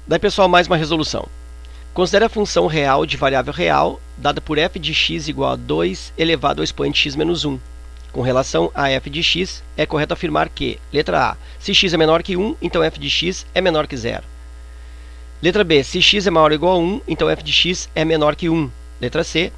Daí, pessoal, mais uma resolução. Considere a função real de variável real dada por f de x igual a 2 elevado ao expoente x menos 1. Com relação a f de x, é correto afirmar que, letra A, se x é menor que 1, então f de x é menor que 0. Letra B, se x é maior ou igual a 1, então f de x é menor que 1. Letra C,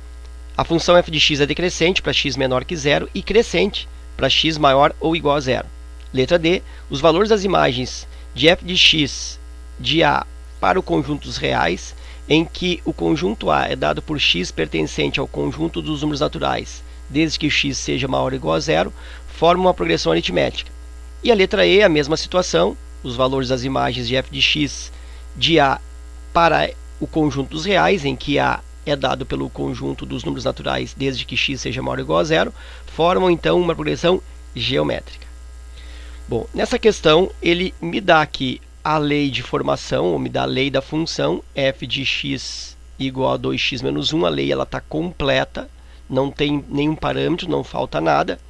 a função f de x é decrescente para x menor que 0 e crescente para x maior ou igual a 0. Letra D, os valores das imagens de f de x de A para o conjunto dos reais, em que o conjunto A é dado por x pertencente ao conjunto dos números naturais, desde que x seja maior ou igual a 0, formam uma progressão aritmética. E a letra E, a mesma situação, os valores das imagens de f de x de A para o conjunto dos reais, em que A é dado pelo conjunto dos números naturais, desde que x seja maior ou igual a 0, formam então uma progressão geométrica. Bom, nessa questão ele me dá aqui a lei de formação, ou me dá a lei da função f de x igual a 2x menos 1. A lei está completa, não tem nenhum parâmetro, não falta nada.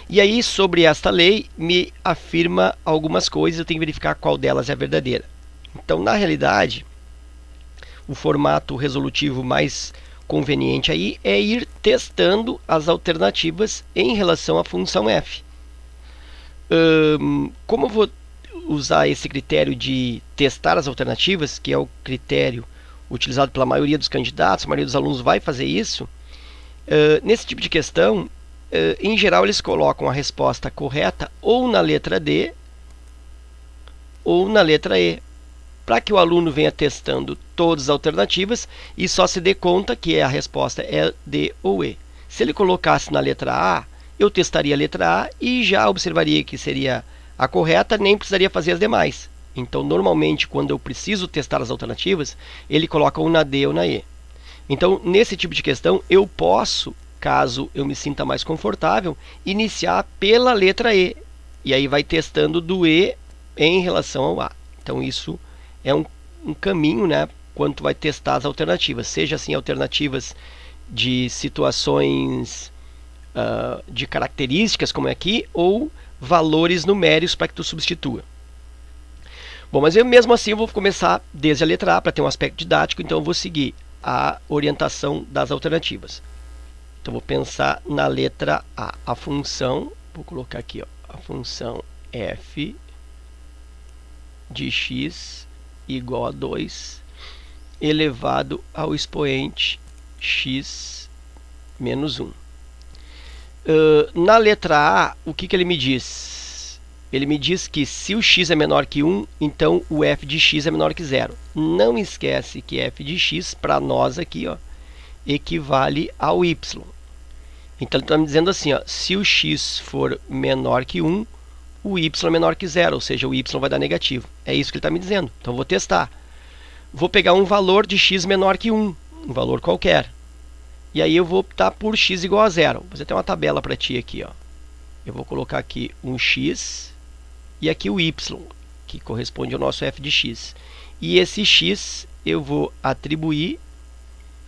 E aí, sobre esta lei, me afirma algumas coisas, eu tenho que verificar qual delas é a verdadeira. Então, na realidade, o formato resolutivo mais conveniente aí é ir testando as alternativas em relação à função f. Como eu vou usar esse critério de testar as alternativas, que é o critério utilizado pela maioria dos candidatos, a maioria dos alunos vai fazer isso, nesse tipo de questão, em geral, eles colocam a resposta correta ou na letra D ou na letra E, para que o aluno venha testando todas as alternativas e só se dê conta que a resposta é D ou E. Se ele colocasse na letra A, eu testaria a letra A e já observaria que seria a correta, nem precisaria fazer as demais. Então, normalmente, quando eu preciso testar as alternativas, ele coloca ou na D ou na E. Então, nesse tipo de questão, eu posso, caso eu me sinta mais confortável, iniciar pela letra E. E aí vai testando do E em relação ao A. Então, isso é um caminho, né, quando tu vai testar as alternativas. Seja assim, alternativas de situações de características, como é aqui, ou valores numéricos para que tu substitua. Bom, mas eu mesmo assim eu vou começar desde a letra A para ter um aspecto didático, então eu vou seguir a orientação das alternativas. Então vou pensar na letra A. A função, vou colocar aqui, ó, a função f de x igual a 2 elevado ao expoente x menos 1. Na letra A, o que ele me diz? Ele me diz que se o x é menor que 1, então o f de x é menor que 0. Não esquece que f de x, para nós aqui, ó, equivale ao y. Então ele está me dizendo assim, ó, se o x for menor que 1, o y é menor que 0, ou seja, o y vai dar negativo. É isso que ele está me dizendo. Então vou testar. Vou pegar um valor de x menor que 1, um valor qualquer. E aí eu vou optar por x igual a 0. Vou fazer até uma tabela para ti aqui, ó. Eu vou colocar aqui um x e aqui o y, que corresponde ao nosso f de x. E esse x eu vou atribuir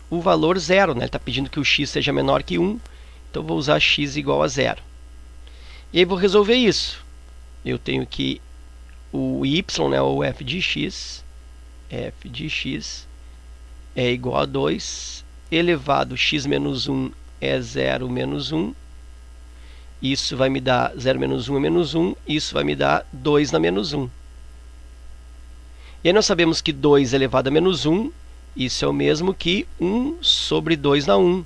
o valor 0, né? Ele está pedindo que o x seja menor que 1, então eu vou usar x igual a 0. E aí vou resolver isso. Eu tenho que o y, né, ou f de x é igual a 2 elevado x menos 1 é 0 menos 1. Isso vai me dar 0 menos 1 é menos 1. Isso vai me dar 2 na menos 1. E aí nós sabemos que 2 elevado a menos 1, isso é o mesmo que 1 sobre 2 na 1.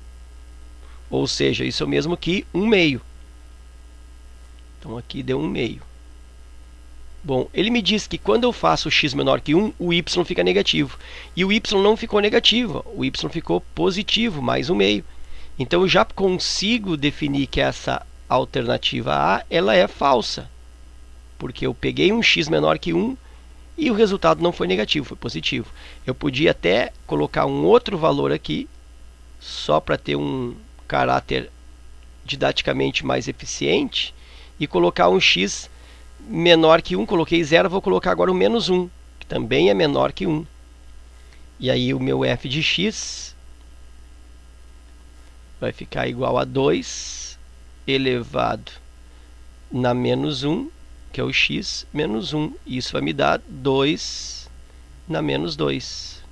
Ou seja, isso é o mesmo que 1 meio. Então aqui deu 1 meio. Bom, ele me diz que quando eu faço x menor que 1, o y fica negativo. E o y não ficou negativo, o y ficou positivo, mais 1 meio. Então eu já consigo definir que essa alternativa A ela é falsa. Porque eu peguei um x menor que 1 e o resultado não foi negativo, foi positivo. Eu podia até colocar um outro valor aqui, só para ter um caráter didaticamente mais eficiente, e colocar um x menor que 1, coloquei 0, vou colocar agora o menos 1, que também é menor que 1. E aí o meu f de x vai ficar igual a 2 elevado na menos 1, que é o x menos 1. Isso vai me dar 2 na menos 2.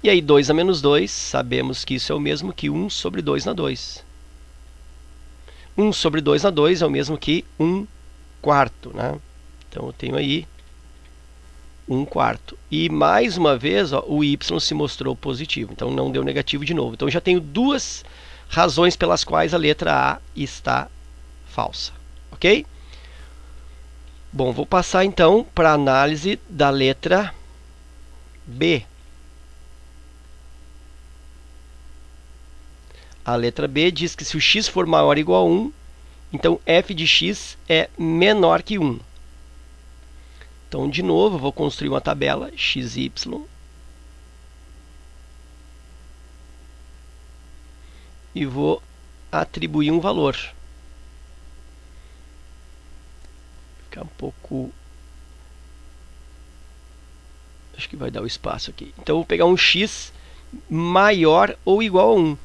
E aí 2 a menos 2, sabemos que isso é o mesmo que 1 sobre 2 na 2. 1 sobre 2 na 2 é o mesmo que 1 quarto, né? Então eu tenho aí 1 quarto. E mais uma vez, ó, o y se mostrou positivo, então não deu negativo de novo. Então eu já tenho duas razões pelas quais a letra A está falsa, ok? Bom, vou passar então para a análise da letra B. A letra B diz que se o x for maior ou igual a 1, então f de x é menor que 1. Então, de novo, eu vou construir uma tabela xy e vou atribuir um valor. Ficar um pouco... acho que vai dar o espaço aqui. Então, eu vou pegar um x maior ou igual a 1.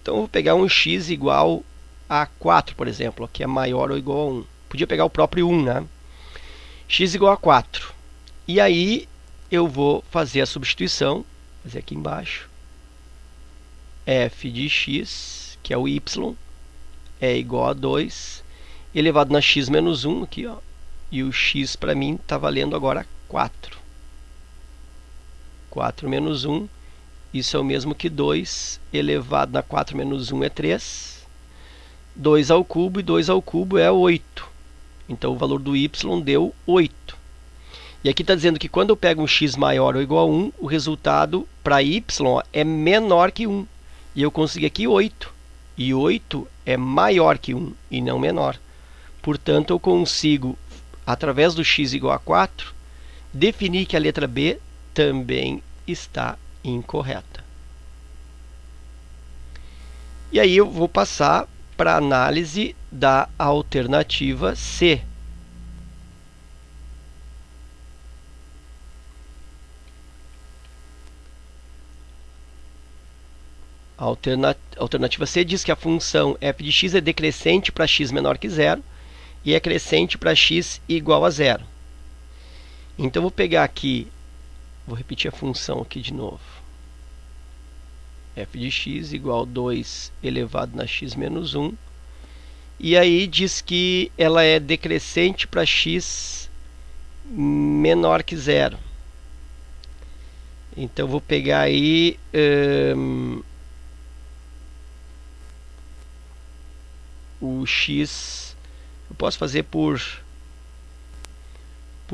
Então, eu vou pegar um x igual a 4, por exemplo, que é maior ou igual a 1. Podia pegar o próprio 1, né? X igual a 4. E aí, eu vou fazer a substituição. Vou fazer aqui embaixo. F de x, que é o y, é igual a 2, elevado na x menos 1, aqui, ó. E o x, para mim, está valendo agora 4. 4 menos 1, isso é o mesmo que 2, elevado na 4 menos 1 é 3. 2 ao cubo, e 2 ao cubo é 8. Então, o valor do y deu 8. E aqui está dizendo que quando eu pego um x maior ou igual a 1, o resultado para y é menor que 1. E eu consegui aqui 8. E 8 é maior que 1 e não menor. Portanto, eu consigo, através do x igual a 4, definir que a letra B também está incorreta. E aí eu vou passar para a análise da alternativa C. A alternativa C diz que a função f de x é decrescente para x menor que 0 e é crescente para x igual a 0. Então, eu vou pegar aqui, vou repetir a função aqui de novo. F de x igual a 2 elevado na x menos 1. E aí diz que ela é decrescente para x menor que 0. Então, eu vou pegar aí... o x, eu posso fazer por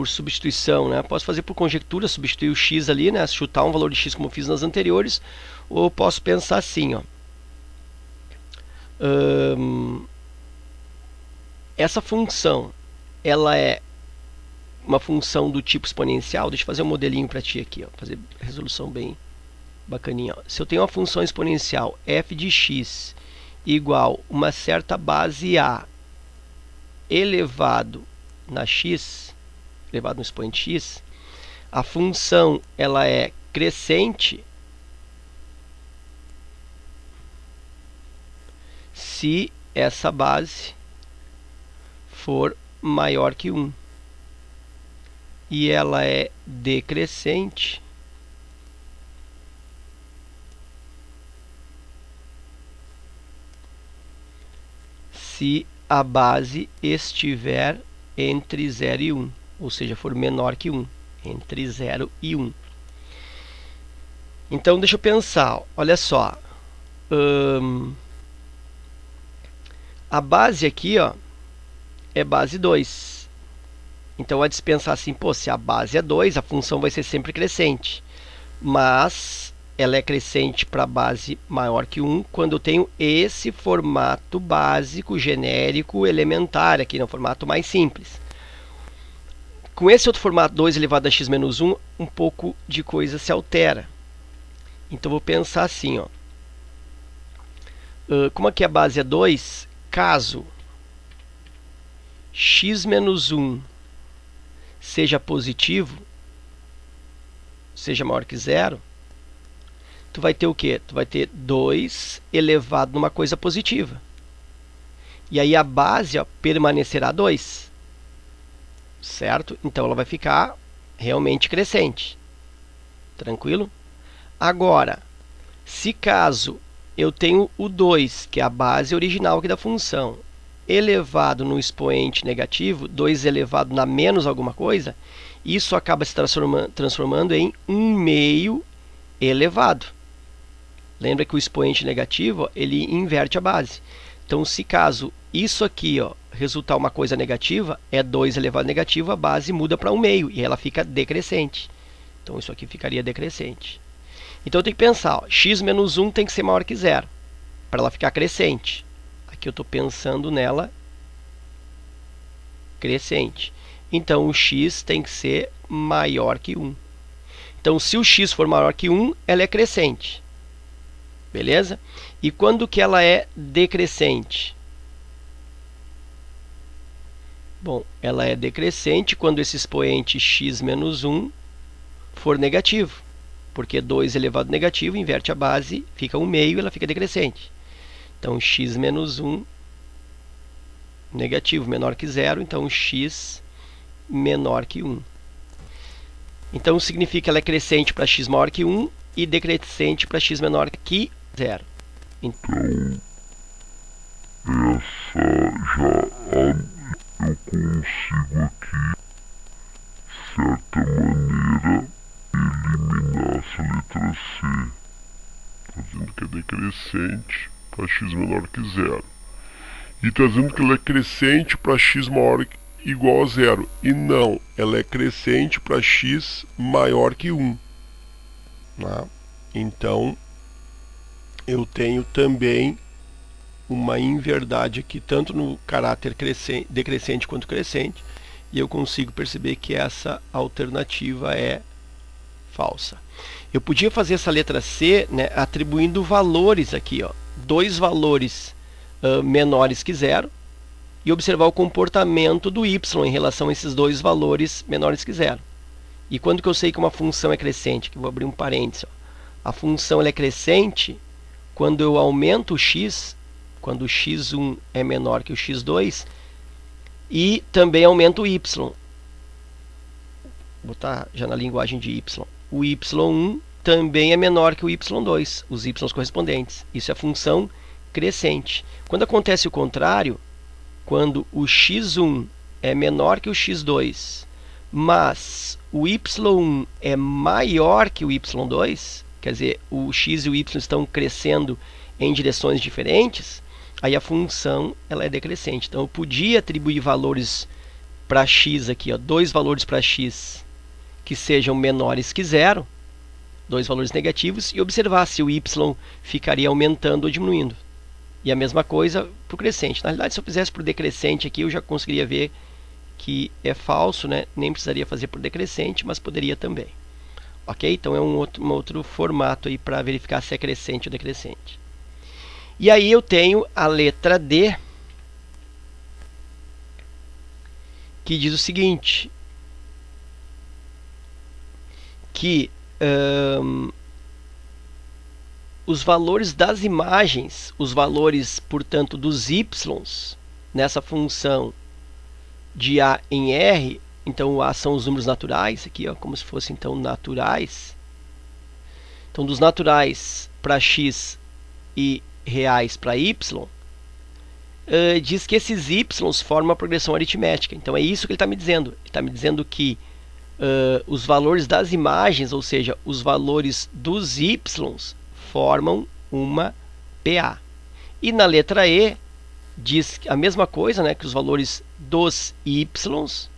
substituição, né? Posso fazer por conjectura, substituir o x ali, né? Chutar um valor de x como fiz nas anteriores, ou posso pensar assim, ó. Essa função, ela é uma função do tipo exponencial. Deixa eu fazer um modelinho para ti aqui, ó, fazer resolução bem bacaninha, ó. Se eu tenho uma função exponencial f de x igual uma certa base a elevado na x, elevado no expoente x, a função ela é crescente se essa base for maior que 1. E ela é decrescente se a base estiver entre 0 e 1, ou seja, for menor que 1, entre 0 e 1. Então, deixa eu pensar, olha só, a base aqui, ó, é base 2. Então, a de pensar assim, pô, se a base é 2, a função vai ser sempre crescente, mas ela é crescente para base maior que 1 quando eu tenho esse formato básico, genérico, elementar, aqui no formato mais simples. Com esse outro formato 2 elevado a x menos 1, um pouco de coisa se altera. Então, vou pensar assim, ó. Como aqui a base é 2, caso x menos 1 seja positivo, seja maior que 0, tu vai ter o quê? Tu vai ter 2 elevado numa coisa positiva. E aí a base, ó, permanecerá 2. Certo? Então ela vai ficar realmente crescente. Tranquilo? Agora, se caso eu tenho o 2, que é a base original aqui da função, elevado no expoente negativo, 2 elevado na menos alguma coisa, isso acaba se transformando em 1 meio elevado. Lembra que o expoente negativo, ele inverte a base. Então, se caso isso aqui resultar uma coisa negativa, é 2 elevado a negativo, a base muda para 1 meio e ela fica decrescente. Então, isso aqui ficaria decrescente. Então, eu tenho que pensar, x menos 1 tem que ser maior que 0, para ela ficar crescente. Aqui eu estou pensando nela crescente. Então, o x tem que ser maior que 1. Então, se o x for maior que 1, ela é crescente. Beleza? E quando que ela é decrescente? Bom, ela é decrescente quando esse expoente x menos 1 for negativo. Porque 2 elevado a negativo inverte a base, fica 1 meio e ela fica decrescente. Então, x menos 1 negativo menor que 0, então x menor que 1. Então, significa que ela é crescente para x maior que 1 e decrescente para x menor que 0. Então, eu consigo aqui, de certa maneira, eliminar essa letra C. Está dizendo que é decrescente para x menor que 0. E está dizendo que ela é crescente para x maior igual a 0. E não, ela é crescente para x maior que 1. Tá? Então, eu tenho também uma inverdade aqui, tanto no caráter decrescente quanto crescente, e eu consigo perceber que essa alternativa é falsa. Eu podia fazer essa letra C, né, atribuindo valores aqui, dois valores menores que 0, e observar o comportamento do y em relação a esses dois valores menores que 0. E quando que eu sei que uma função é crescente? Que eu vou abrir um parênteses. A função ela é crescente quando eu aumento o x, quando o x1 é menor que o x2, e também aumento o y. Vou botar já na linguagem de y. O y1 também é menor que o y2, os y's correspondentes. Isso é função crescente. Quando acontece o contrário, quando o x1 é menor que o x2, mas o y1 é maior que o y2, quer dizer, o x e o y estão crescendo em direções diferentes, aí a função ela é decrescente. Então, eu podia atribuir valores para x aqui, dois valores para x que sejam menores que 0, dois valores negativos, e observar se o y ficaria aumentando ou diminuindo. E a mesma coisa para o crescente. Na realidade, se eu fizesse por decrescente aqui, eu já conseguiria ver que é falso, né? Nem precisaria fazer por decrescente, mas poderia também. Ok? Então, é um outro formato aí para verificar se é crescente ou decrescente. E aí eu tenho a letra D, que diz o seguinte, que os valores das imagens, os valores, portanto, dos y's nessa função de A em R, então o A são os números naturais, aqui como se fossem então naturais. Então, dos naturais para x e reais para y, diz que esses y's formam uma progressão aritmética. Então, é isso que ele está me dizendo. Ele está me dizendo que os valores das imagens, ou seja, os valores dos y's, formam uma PA. E na letra E, diz a mesma coisa, né, que os valores dos y's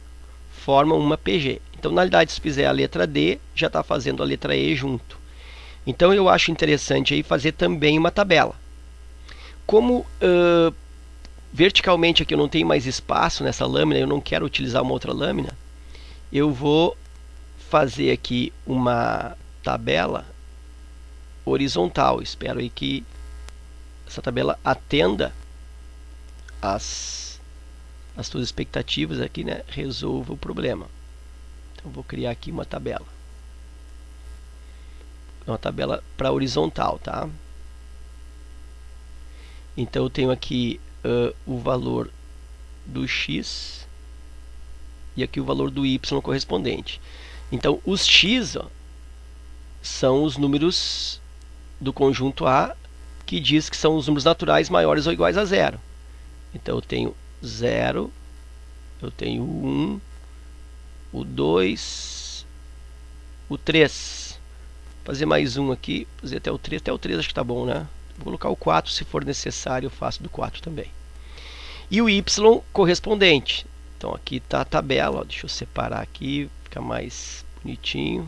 formam uma PG. Então, na realidade, se fizer a letra D, já está fazendo a letra E junto. Então, eu acho interessante aí fazer também uma tabela. Como verticalmente aqui eu não tenho mais espaço nessa lâmina, eu não quero utilizar uma outra lâmina, eu vou fazer aqui uma tabela horizontal. Espero aí que essa tabela atenda às suas expectativas aqui, né? Resolva o problema. Então, vou criar aqui uma tabela. Uma tabela para horizontal, tá? Então, eu tenho aqui o valor do x e aqui o valor do y correspondente. Então, os x são os números do conjunto A, que diz que são os números naturais maiores ou iguais a zero. Então eu tenho 0, eu tenho o 1, o 2, o 3. Vou fazer mais um aqui, fazer até o 3 acho que está bom, né? Vou colocar o 4, se for necessário eu faço do 4 também. E o y correspondente. Então aqui está a tabela, ó, deixa eu separar aqui, fica mais bonitinho.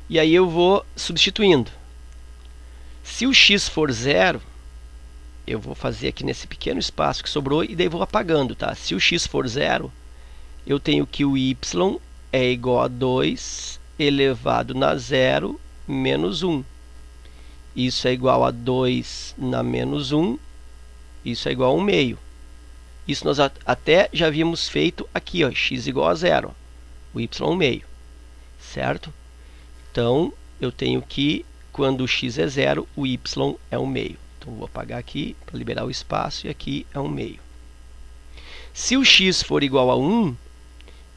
E aí eu vou substituindo. Se o x for 0, eu vou fazer aqui nesse pequeno espaço que sobrou e daí vou apagando, tá? Se o x for 0, eu tenho que o y é igual a 2 elevado na 0 menos 1. Isso é igual a 2 na menos 1. Isso é igual a 1 meio. Isso nós até já havíamos feito aqui, ó, x igual a 0. O y é 1 meio. Certo? Então, eu tenho que, quando o x é 0, o y é 1 meio. Então, vou apagar aqui para liberar o espaço e aqui é 1 meio. Se o x for igual a 1,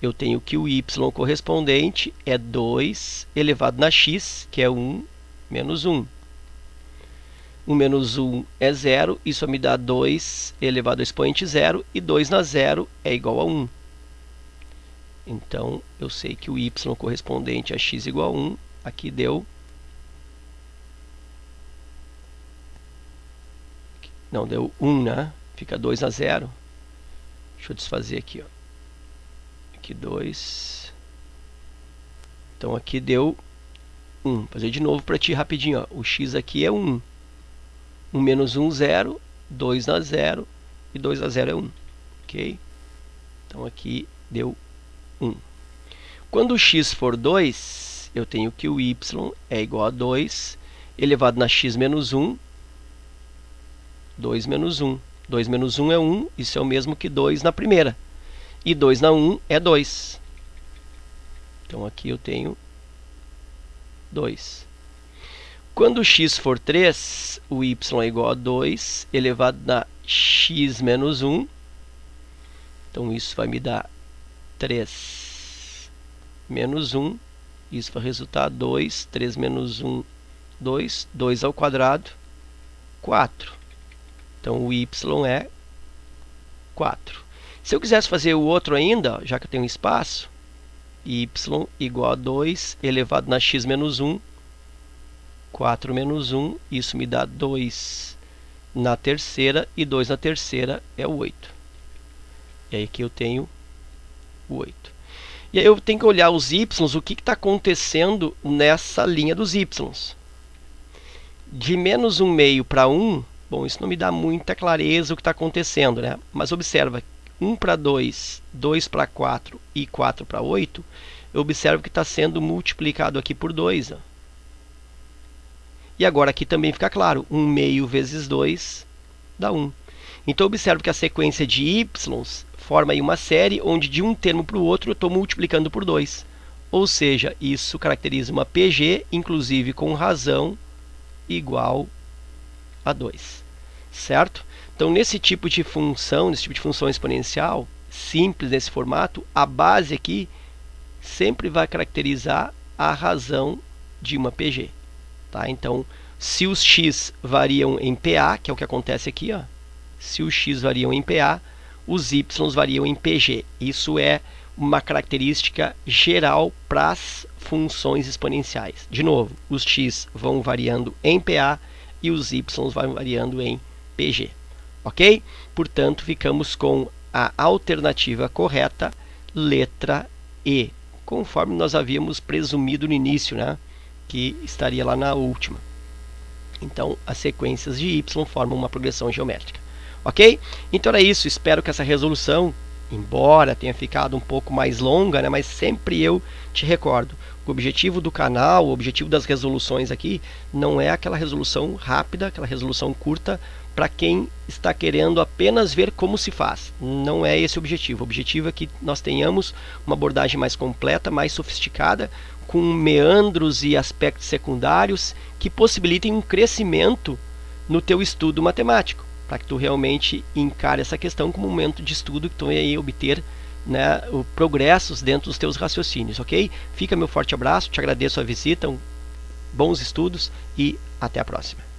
eu tenho que o y correspondente é 2 elevado na x, que é 1 menos 1. 1 menos 1 é 0, isso me dá 2 elevado ao expoente 0, e 2 na 0 é igual a 1. Então, eu sei que o y correspondente a x igual a 1, aqui deu... Não, deu 1, né? Fica 2 na 0. Deixa eu desfazer aqui, ó. Aqui 2. Então, aqui deu 1. Vou fazer de novo para ti rapidinho, ó. O x aqui é 1. 1 menos 1, 0. 2 na 0. E 2 na 0 é 1. Ok? Então, aqui deu 1. Quando o x for 2, eu tenho que o y é igual a 2 elevado na x menos 1. 2 menos 1. 2 menos 1 é 1. Isso é o mesmo que 2 na primeira. E 2 na 1 é 2. Então, aqui eu tenho 2. Quando o x for 3, o y é igual a 2 elevado na x menos 1. Então, isso vai me dar 3 menos 1. Isso vai resultar 2. 3 menos 1, 2. 2 ao quadrado, 4. Então, o y é 4. Se eu quisesse fazer o outro ainda, já que eu tenho espaço, y igual a 2 elevado na x menos 1. 4 menos 1, isso me dá 2 na terceira, e 2 na terceira é 8. E aí aqui eu tenho o 8. E aí eu tenho que olhar os y, o que está acontecendo nessa linha dos y. De menos 1 meio para 1, bom, isso não me dá muita clareza o que está acontecendo, né? Mas observa, 1 para 2, 2 para 4 e 4 para 8, eu observo que está sendo multiplicado aqui por 2, ó. E agora aqui também fica claro, 1 meio vezes 2 dá 1. Então, observo que a sequência de y forma aí uma série onde de um termo para o outro eu estou multiplicando por 2. Ou seja, isso caracteriza uma PG, inclusive com razão igual a 2. Certo? Então, nesse tipo de função exponencial, simples nesse formato, a base aqui sempre vai caracterizar a razão de uma PG. Tá? Então, se os x variam em PA, que é o que acontece aqui, ó, se os x variam em PA, os y variam em PG. Isso é uma característica geral para as funções exponenciais. De novo, os x vão variando em PA e os y vão variando em PG. Ok? Portanto, ficamos com a alternativa correta, letra E, conforme nós havíamos presumido no início, né? Que estaria lá na última. Então, as sequências de y formam uma progressão geométrica. Ok? Então era isso. Espero que essa resolução, embora tenha ficado um pouco mais longa, né, mas sempre eu te recordo, o objetivo do canal, o objetivo das resoluções aqui, não é aquela resolução rápida, aquela resolução curta, para quem está querendo apenas ver como se faz. Não é esse o objetivo. O objetivo é que nós tenhamos uma abordagem mais completa, mais sofisticada, com meandros e aspectos secundários que possibilitem um crescimento no teu estudo matemático, para que tu realmente encare essa questão como um momento de estudo que tu vai obter né, progressos dentro dos teus raciocínios, ok? Fica meu forte abraço, te agradeço a visita, bons estudos e até a próxima.